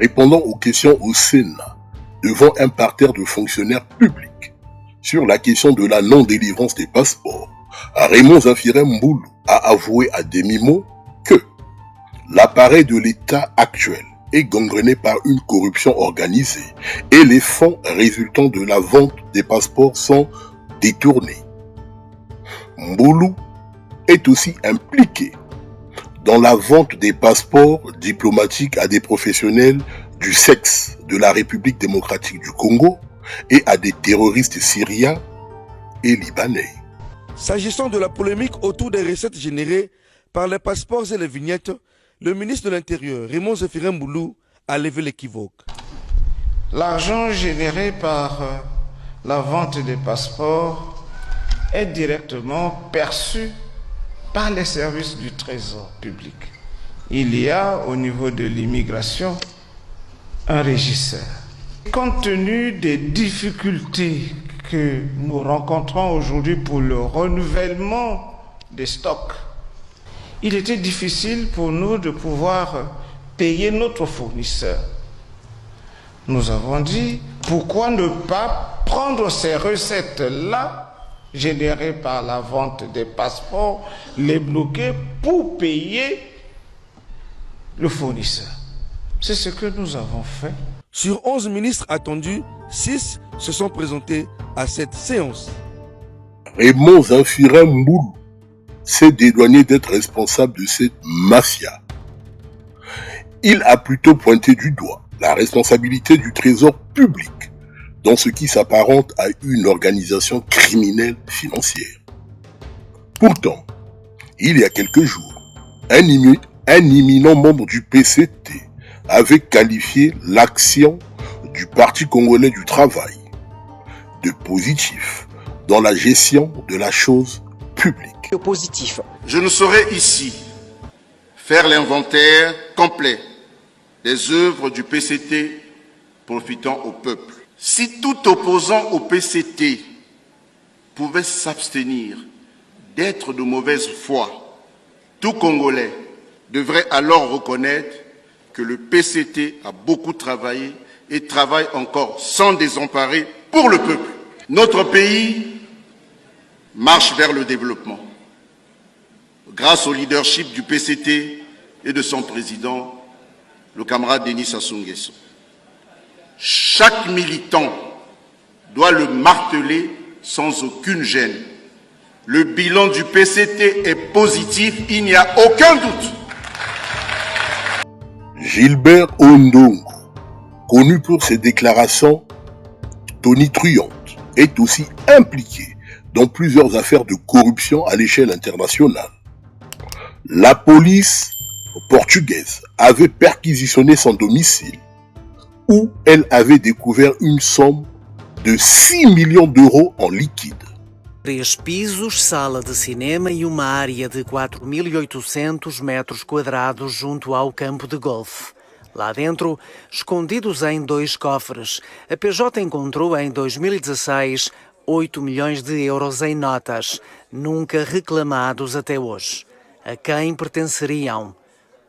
répondant aux questions au Sénat devant un parterre de fonctionnaires publics sur la question de la non-délivrance des passeports, Raymond Zafirin Mboulou a avoué à demi-mot que l'appareil de l'État actuel est gangréné par une corruption organisée et les fonds résultant de la vente des passeports sont détournés. Mboulou est aussi impliqué dans la vente des passeports diplomatiques à des professionnels du sexe de la République démocratique du Congo et à des terroristes syriens et libanais. S'agissant de la polémique autour des recettes générées par les passeports et les vignettes, le ministre de l'Intérieur, Raymond Zafirin Mboulou, a levé l'équivoque. L'argent généré par la vente des passeports est directement perçu par les services du Trésor public. Il y a au niveau de l'immigration un régisseur. Compte tenu des difficultés que nous rencontrons aujourd'hui pour le renouvellement des stocks, il était difficile pour nous de pouvoir payer notre fournisseur. Nous avons dit, pourquoi ne pas prendre ces recettes-là générées par la vente des passeports, les bloquer pour payer le fournisseur. C'est ce que nous avons fait. Sur 11 ministres attendus, 6 se sont présentés à cette séance. Raymond Zafirin Mboulou s'est dédouané d'être responsable de cette mafia. Il a plutôt pointé du doigt la responsabilité du Trésor public dans ce qui s'apparente à une organisation criminelle financière. Pourtant, il y a quelques jours, un éminent membre du PCT avait qualifié l'action du Parti congolais du travail de positif dans la gestion de la chose publique. Positif. Je ne saurais ici faire l'inventaire complet des œuvres du PCT profitant au peuple. Si tout opposant au PCT pouvait s'abstenir d'être de mauvaise foi, tout Congolais devrait alors reconnaître que le PCT a beaucoup travaillé et travaille encore sans désemparer pour le peuple. Notre pays marche vers le développement grâce au leadership du PCT et de son président, le camarade Denis Sassou Nguesso. Chaque militant doit le marteler sans aucune gêne. Le bilan du PCT est positif, il n'y a aucun doute. Gilbert Ondongo, connu pour ses déclarations tonitruantes, est aussi impliqué dans plusieurs affaires de corruption à l'échelle internationale. La police portugaise avait perquisitionné son domicile où elle avait découvert une somme de 6 millions d'euros en liquide. 3 pisos, sala de cinema e uma área de 4.800 metros quadrados junto ao campo de golfe. Lá dentro, escondidos em 2 cofres, a PJ encontrou em 2016 8 milhões de euros em notas, nunca reclamados até hoje. A quem pertenceriam?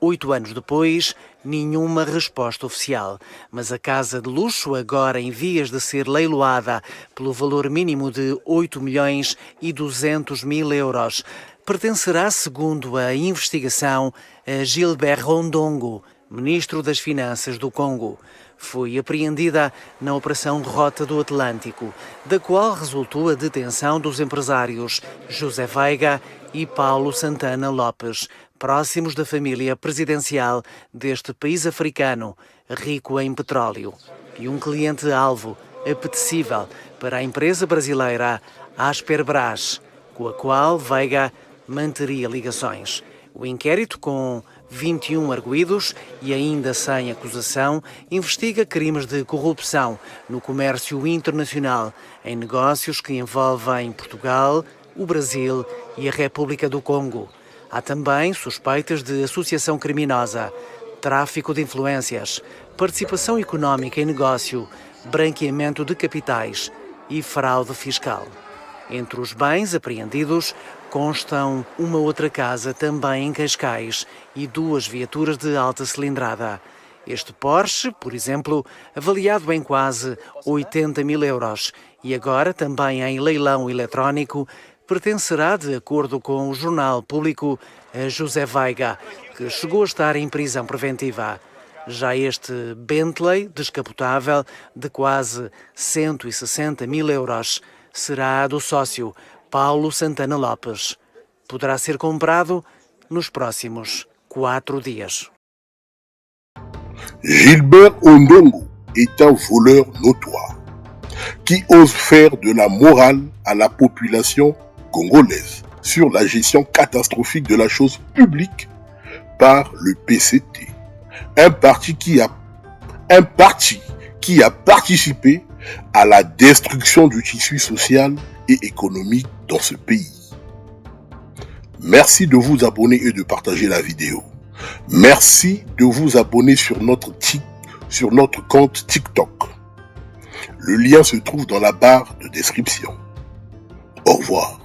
8 anos depois, nenhuma resposta oficial. Mas a casa de luxo, agora em vias de ser leiloada pelo valor mínimo de 8 milhões e 200 mil euros, pertencerá, segundo a investigação, a Gilbert Ondongo, ministro das Finanças do Congo. Foi apreendida na Operação Rota do Atlântico, da qual resultou a detenção dos empresários José Veiga e Paulo Santana Lopes, próximos da família presidencial deste país africano, rico em petróleo, e um cliente-alvo apetecível para a empresa brasileira Asperbras, com a qual Veiga manteria ligações. O inquérito, com 21 arguidos e ainda sem acusação, investiga crimes de corrupção no comércio internacional em negócios que envolvem Portugal, o Brasil e a República do Congo. Há também suspeitas de associação criminosa, tráfico de influências, participação económica em negócio, branqueamento de capitais e fraude fiscal. Entre os bens apreendidos constam uma outra casa também em Cascais e 2 viaturas de alta cilindrada. Este Porsche, por exemplo, avaliado em quase 80 mil euros e agora também em leilão eletrónico, pertencerá, de acordo com o Jornal Público, a José Veiga, que chegou a estar em prisão preventiva. Já este Bentley descapotável, de quase 160 mil euros, será do sócio Paulo Santana Lopes. Poderá ser comprado nos próximos 4 dias. Gilbert Ondongo est un voleur notoire qui ose faire de la morale à la population congolaise sur la gestion catastrophique de la chose publique par le PCT, un parti qui a participé à la destruction du tissu social et économique dans ce pays. Merci de vous abonner et de partager la vidéo. Merci de vous abonner sur notre compte TikTok. Le lien se trouve dans la barre de description. Au revoir.